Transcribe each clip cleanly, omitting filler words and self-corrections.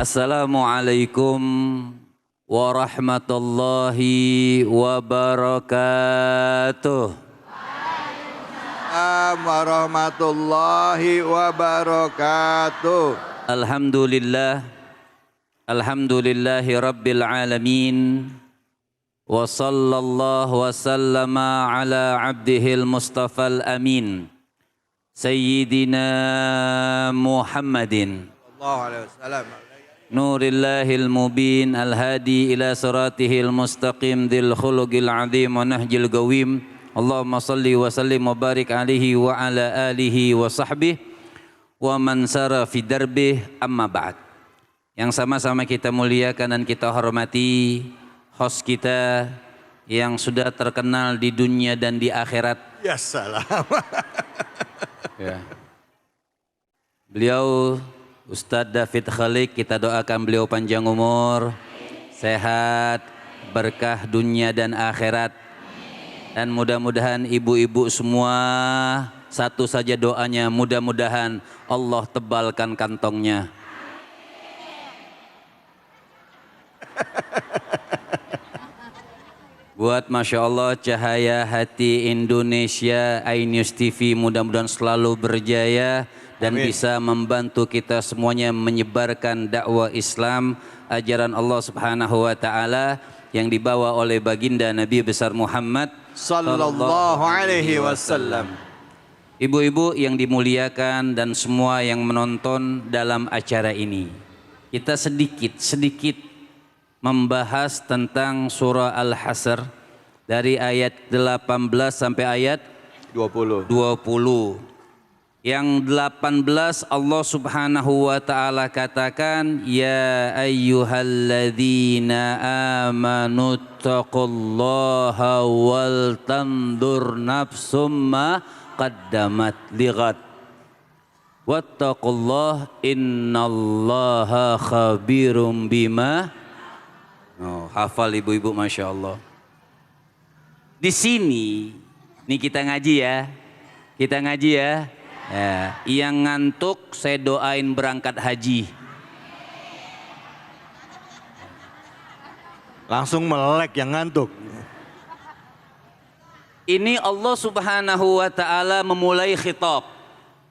Assalamualaikum warahmatullahi wabarakatuh. Warahmatullahi wabarakatuh. Alhamdulillahi rabbil alamin. Wa sallallahu wa sallama ala abdihil mustafal amin. Sayyidina Muhammadin Sallallahu alaihi wasallam. Nurillahil mubin al-hadi ila siratihil mustaqim dil khuluqil azim wa nahjil gawim. Allahumma salli wa sallim wa barik alaihi wa ala alihi wa sahbihi wa man sara fi darbih, amma ba'd. Yang sama-sama kita muliakan dan kita hormati host kita yang sudah terkenal di dunia dan di akhirat. Ya salam. Ya. Beliau Ustadz David Khalik, kita doakan beliau panjang umur, sehat, berkah dunia dan akhirat. Dan mudah-mudahan ibu-ibu semua, satu saja doanya, mudah-mudahan Allah tebalkan kantongnya. Buat Masya Allah cahaya hati Indonesia, iNews TV mudah-mudahan selalu berjaya dan Amin. bisa membantu kita semuanya menyebarkan dakwah Islam, ajaran Allah Subhanahu wa taala yang dibawa oleh baginda Nabi besar Muhammad Sallallahu alaihi wasallam. Ibu-ibu yang dimuliakan dan semua yang menonton dalam acara ini, kita sedikit membahas tentang surah Al-Hasr dari ayat 18 sampai ayat 20. Yang 18 Allah Subhanahu wa taala katakan, ya ayyuhalladzina amanu taqullaha wal tandur nafsum ma qaddamat lighad wattaqullah innallaha khabirum bima. Oh, hafal ibu-ibu Masya Allah. Di sini nih kita ngaji ya. Ya, yang ngantuk saya doain berangkat haji. Langsung melek yang ngantuk. Ini Allah Subhanahu wa taala memulai khitab.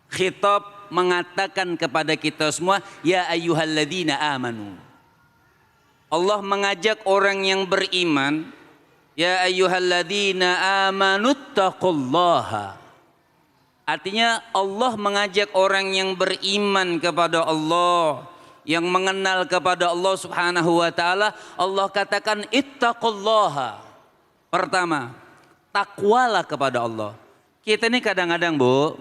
Khitab mengatakan kepada kita semua, ya ayyuhalladzina amanu. Allah mengajak orang yang beriman, ya ayyuhalladzina amanu taqullaha. Artinya Allah mengajak orang yang beriman kepada Allah, yang mengenal kepada Allah Subhanahu wa taala. Allah katakan ittaqullaha. Pertama, takwalah kepada Allah. Kita ini kadang-kadang Bu,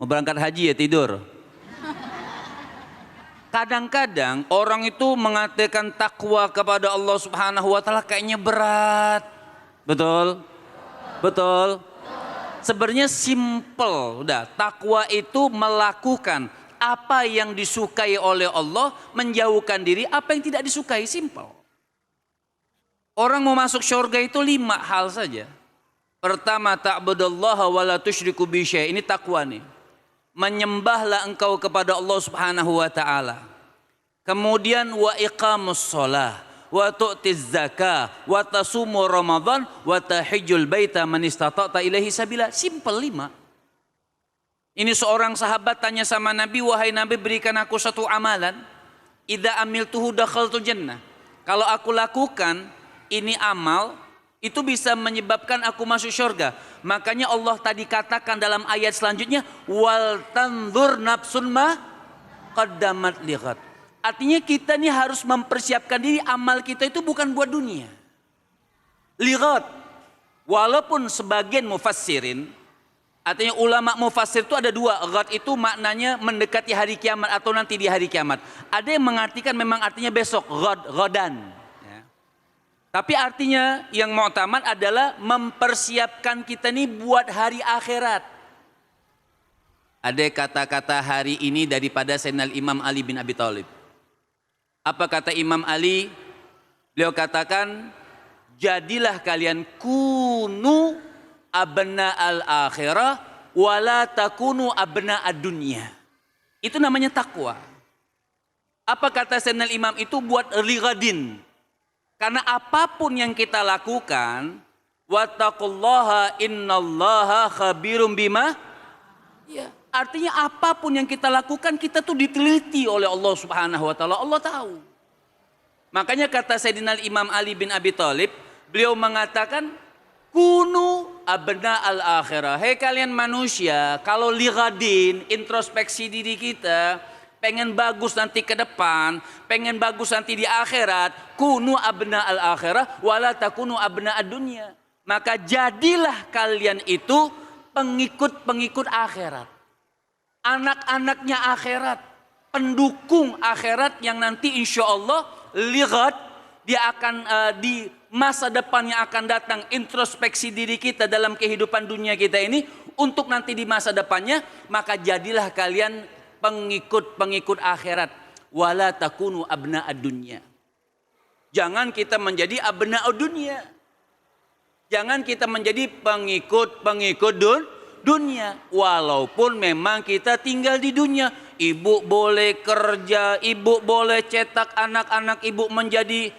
mau berangkat haji ya tidur. Kadang-kadang orang itu mengatakan takwa kepada Allah Subhanahu wa taala kayaknya berat. Betul? Sebenarnya simple, udah. Takwa itu melakukan apa yang disukai oleh Allah, menjauhkan diri apa yang tidak disukai, simple. Orang mau masuk surga itu 5 hal saja. Pertama, ta'budallaha wa la tusyriku bihi syai'an. Ini takwa nih. Menyembahlah engkau kepada Allah Subhanahu wa taala. Kemudian wa iqamus shalah wa tu'tiz zakah wa tasumu ramadan wa tahijjul baita man istata'ta ilaihi sabila. Simple 5. Ini seorang sahabat tanya sama Nabi, wahai Nabi, berikan aku satu amalan, idza amiltuhu dakhaltul jannah. Kalau aku lakukan ini amal, itu bisa menyebabkan aku masuk surga. Makanya Allah tadi katakan dalam ayat selanjutnya, wal tanzur nafsun ma qaddamat lighad. Artinya kita ini harus mempersiapkan diri, amal kita itu bukan buat dunia. Lighad. Walaupun sebagian mufassirin, artinya ulama mufassir itu ada 2. Ghad itu maknanya mendekati hari kiamat atau nanti di hari kiamat. Ada yang mengartikan memang artinya besok, ghadan. Ya. Tapi artinya yang mu'tamad adalah mempersiapkan kita ini buat hari akhirat. Ada kata-kata hari ini daripada Sayyidina Imam Ali bin Abi Thalib. Apa kata Imam Ali? Beliau katakan, jadilah kalian kunu abna al-akhirah wala takunu abna ad-dunya. Itu namanya takwa. Apa kata Sayyidina Imam itu buat lighadin. Karena apapun yang kita lakukan, wattaqullaha innallaha khabirum bima. Ya, artinya apapun yang kita lakukan kita tuh diteliti oleh Allah Subhanahu wa taala. Allah tahu. Makanya kata Sayyidina Imam Ali bin Abi Thalib, beliau mengatakan kunu abna al-akhirah. Hei kalian manusia, kalau lighadin, introspeksi diri kita, pengen bagus nanti ke depan, pengen bagus nanti di akhirat, kunu abna al-akhirah wala takunu abna ad-dunya. Maka jadilah kalian itu pengikut-pengikut akhirat. Anak-anaknya akhirat, pendukung akhirat yang nanti insya Allah lihat dia akan di masa depan yang akan datang introspeksi diri kita dalam kehidupan dunia kita ini untuk nanti di masa depannya, maka jadilah kalian pengikut-pengikut akhirat. Wala takunu abna ad-dunya. Jangan kita menjadi abna ad-dunya. Jangan kita menjadi pengikut-pengikut dunia. Walaupun memang kita tinggal di dunia. Ibu boleh kerja, ibu boleh cetak anak-anak ibu menjadi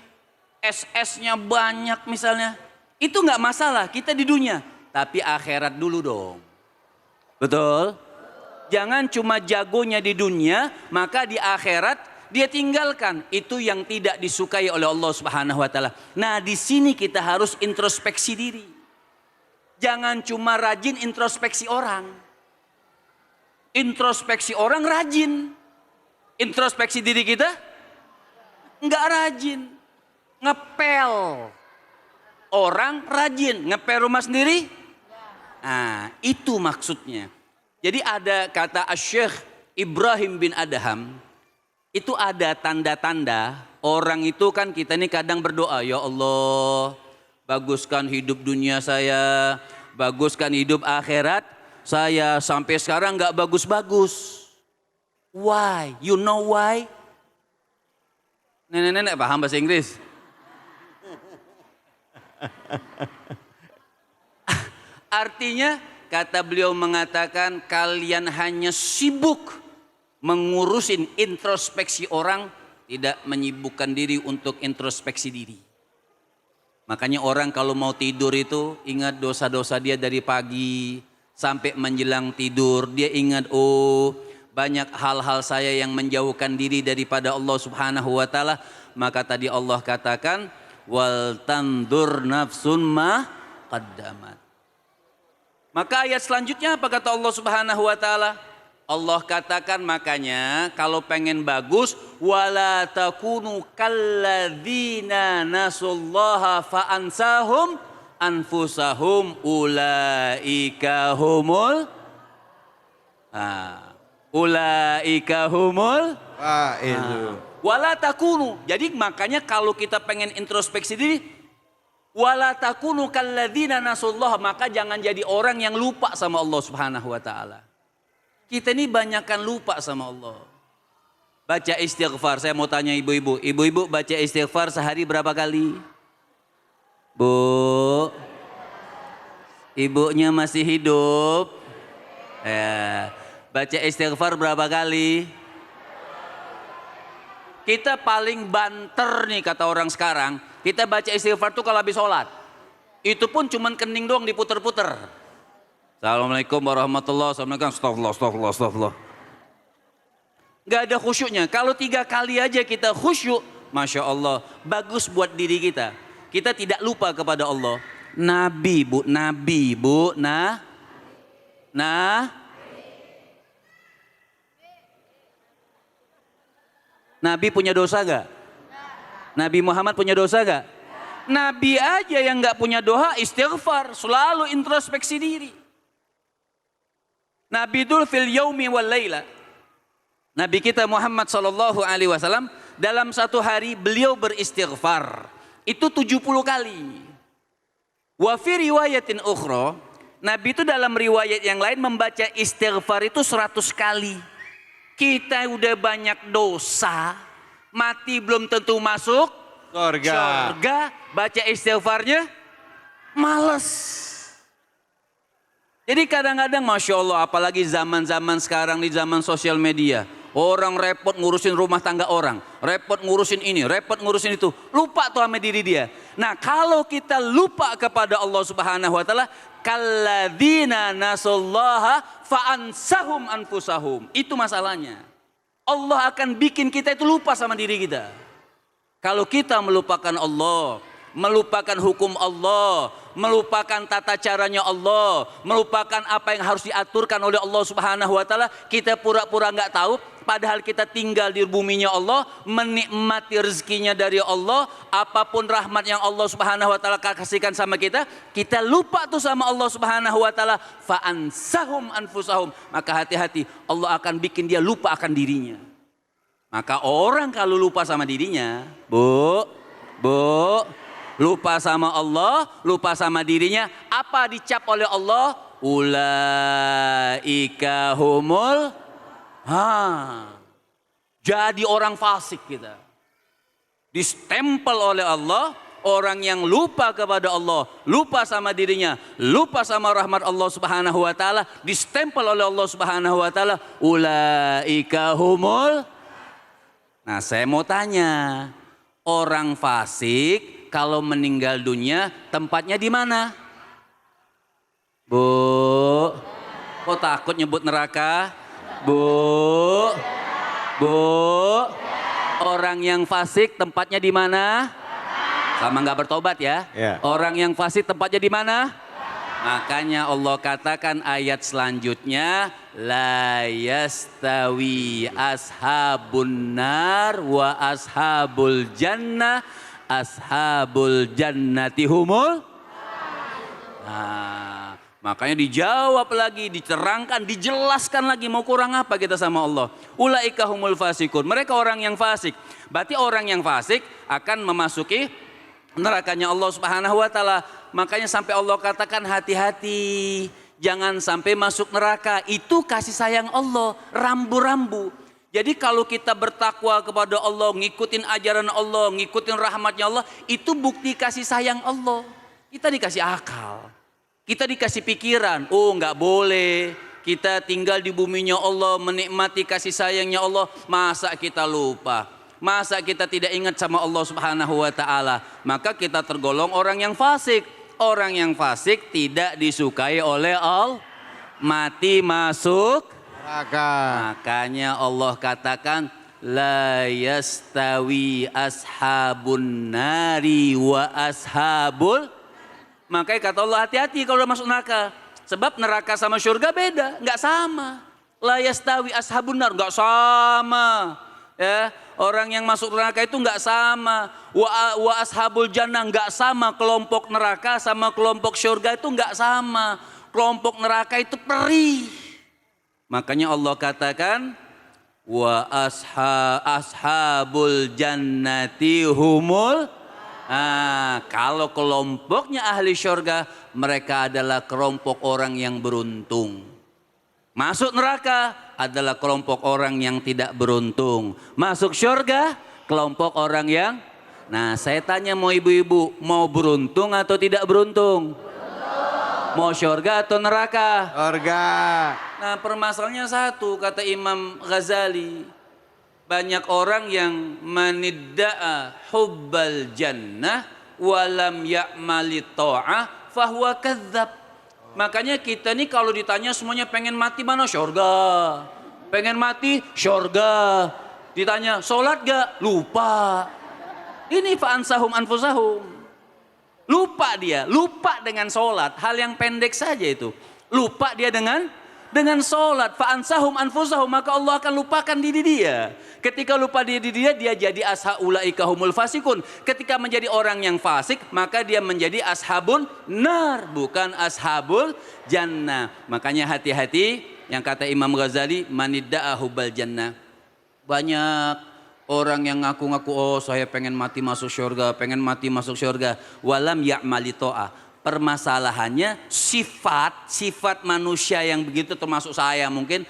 SS-nya banyak misalnya. Itu nggak masalah, kita di dunia. Tapi akhirat dulu dong. Betul? Jangan cuma jagonya di dunia, maka di akhirat dia tinggalkan. Itu yang tidak disukai oleh Allah Subhanahu wa taala. Nah, di sini kita harus introspeksi diri. Jangan cuma rajin introspeksi orang. Introspeksi orang rajin. Introspeksi diri kita enggak rajin. Ngepel. Orang rajin, ngepel rumah sendiri. Nah, itu maksudnya. Jadi ada kata Asy-Syaikh Ibrahim bin Adham, itu ada tanda-tanda orang itu kan kita ini kadang berdoa, ya Allah, baguskan hidup dunia saya, baguskan hidup akhirat saya, sampai sekarang nggak bagus-bagus. Why? You know why? Nenek-nenek paham bahasa Inggris? Artinya kata beliau mengatakan kalian hanya sibuk mengurusin introspeksi orang, tidak menyibukkan diri untuk introspeksi diri. Makanya orang kalau mau tidur itu ingat dosa-dosa dia dari pagi sampai menjelang tidur. Dia ingat, oh banyak hal-hal saya yang menjauhkan diri daripada Allah Subhanahu wa taala. Maka tadi Allah katakan wal tandur nafsun ma qaddamat. Maka ayat selanjutnya apa kata Allah Subhanahu wa taala? Allah katakan makanya kalau pengen bagus wala takunu kalladzina nasullaha fa ansahum anfusahum ulaika humul wala takunu. Jadi makanya kalau kita pengen introspeksi diri wala takunu kalladzina nasullaha, maka jangan jadi orang yang lupa sama Allah Subhanahu wa taala. Kita ini banyakkan lupa sama Allah. Baca istighfar, saya mau tanya ibu-ibu. Ibu-ibu baca istighfar sehari berapa kali? Bu, ibunya masih hidup. Ya. Baca istighfar berapa kali? Kita paling banter nih kata orang sekarang. Kita baca istighfar tuh kalau habis sholat. Itu pun cuman kening doang diputer-puter. Assalamualaikum warahmatullahi wabarakatuh. Astagfirullah. Gak ada khusyuknya. Kalau 3 kali aja kita khusyuk, Masya Allah, bagus buat diri kita. Kita tidak lupa kepada Allah. Nabi bu, Nabi punya dosa gak? Nabi Muhammad punya dosa gak? Nabi aja yang gak punya doa istighfar, selalu introspeksi diri. Nabi dul fil yaumi wal laila. Nabi kita Muhammad sallallahu alaihi wasallam dalam satu hari beliau beristighfar itu 70 kali. Wa fi riwayatin ukhra, Nabi itu dalam riwayat yang lain membaca istighfar itu 100 kali. Kita udah banyak dosa, mati belum tentu masuk surga, baca istighfarnya males. Jadi kadang-kadang Masya Allah, apalagi zaman-zaman sekarang di zaman sosial media. Orang repot ngurusin rumah tangga orang, repot ngurusin ini, repot ngurusin itu. Lupa tuh sama diri dia. Nah kalau kita lupa kepada Allah Subhanahu Wa Taala, kalladzina nasallaha fa'ansahum anfusahum. Itu masalahnya. Allah akan bikin kita itu lupa sama diri kita. Kalau kita melupakan Allah, melupakan hukum Allah, melupakan tata caranya Allah, melupakan apa yang harus diaturkan oleh Allah Subhanahu Wa Taala, kita pura-pura nggak tahu. Padahal kita tinggal di buminya Allah, menikmati rezekinya dari Allah, apapun rahmat yang Allah Subhanahu Wa Taala kasihkan sama kita, kita lupa tuh sama Allah Subhanahu Wa Taala. Fa'ansahum anfusahum. Maka hati-hati, Allah akan bikin dia lupa akan dirinya. Maka orang kalau lupa sama dirinya, bu, lupa sama Allah, lupa sama dirinya, apa dicap oleh Allah? Ulaika humul jadi orang fasik kita. Distempel oleh Allah, orang yang lupa kepada Allah, lupa sama dirinya, lupa sama rahmat Allah Subhanahu Wa Taala, distempel oleh Allah Subhanahu Wa Taala, ulaika humul. Nah saya mau tanya, orang fasik kalau meninggal dunia tempatnya di mana? Bu, kok takut nyebut neraka? Bu, orang yang fasik tempatnya di mana? Sama nggak bertobat ya? Orang yang fasik tempatnya di mana? Makanya Allah katakan ayat selanjutnya, la yastawi ashabun nar wa ashabul jannah, ashabul jannati humul. Nah, makanya dijawab lagi, diterangkan, dijelaskan lagi, mau kurang apa kita sama Allah. Ulaika humul fasikun, mereka orang yang fasik. Berarti orang yang fasik akan memasuki nerakanya Allah Subhanahu Wa Taala. Makanya sampai Allah katakan hati-hati, jangan sampai masuk neraka. Itu kasih sayang Allah, rambu-rambu. Jadi kalau kita bertakwa kepada Allah, ngikutin ajaran Allah, ngikutin rahmatnya Allah, itu bukti kasih sayang Allah. Kita dikasih akal, kita dikasih pikiran. Oh nggak boleh kita tinggal di buminya Allah, menikmati kasih sayangnya Allah. Masa kita lupa? Masa kita tidak ingat sama Allah Subhanahu Wa Taala? Maka kita tergolong orang yang fasik. Orang yang fasik tidak disukai oleh Allah. Mati masuk neraka. Makanya Allah katakan la yastawi ashabun nari wa ashabul. Makanya kata Allah hati-hati kalau udah masuk neraka. Sebab neraka sama surga beda, nggak sama. La yastawi ashabun nar, nggak sama. Ya, orang yang masuk neraka itu nggak sama. Wa ashabul jannah nggak sama. Kelompok neraka sama kelompok surga itu nggak sama. Kelompok neraka itu perih. Makanya Allah katakan wa ashabul jannati humul. Kalau kelompoknya ahli surga, mereka adalah kelompok orang yang beruntung. Masuk neraka adalah kelompok orang yang tidak beruntung. Masuk surga, kelompok orang yang... Nah saya tanya mau ibu-ibu, mau beruntung atau tidak beruntung? Mau surga atau neraka? Surga. Nah permasalahannya satu, kata Imam Ghazali. Banyak orang yang menidda'a hubbal jannah walam ya'mali ta'ah fahuwa kadzab. Makanya kita nih kalau ditanya semuanya pengen mati mana? Surga. Pengen mati? Surga. Ditanya sholat gak? Lupa. Ini fa'ansahum anfusahum. Lupa dia, lupa dengan sholat. Hal yang pendek saja itu. Lupa dia dengan sholat. Fa'ansahum anfusahum, maka Allah akan lupakan diri dia. Ketika lupa diri dia, dia jadi ashaulaika humul fasikun. Ketika menjadi orang yang fasik, maka dia menjadi ashabun nar, bukan ashabul jannah. Makanya hati-hati yang kata Imam Ghazali, manidda'a hubbal jannah. Banyak orang yang ngaku-ngaku, oh saya pengen mati masuk surga, pengen mati masuk surga. Walam ya'mali ta'ah. Permasalahannya sifat manusia yang begitu, termasuk saya mungkin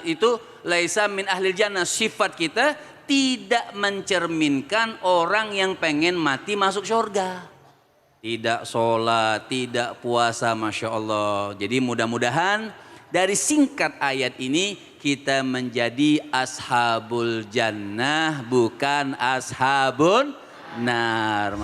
itu laisa min ahlil jannah. Sifat kita tidak mencerminkan orang yang pengen mati masuk surga. tidak sholat, tidak puasa, Masya Allah. Jadi mudah-mudahan dari singkat ayat ini kita menjadi ashabul jannah bukan ashabun nar.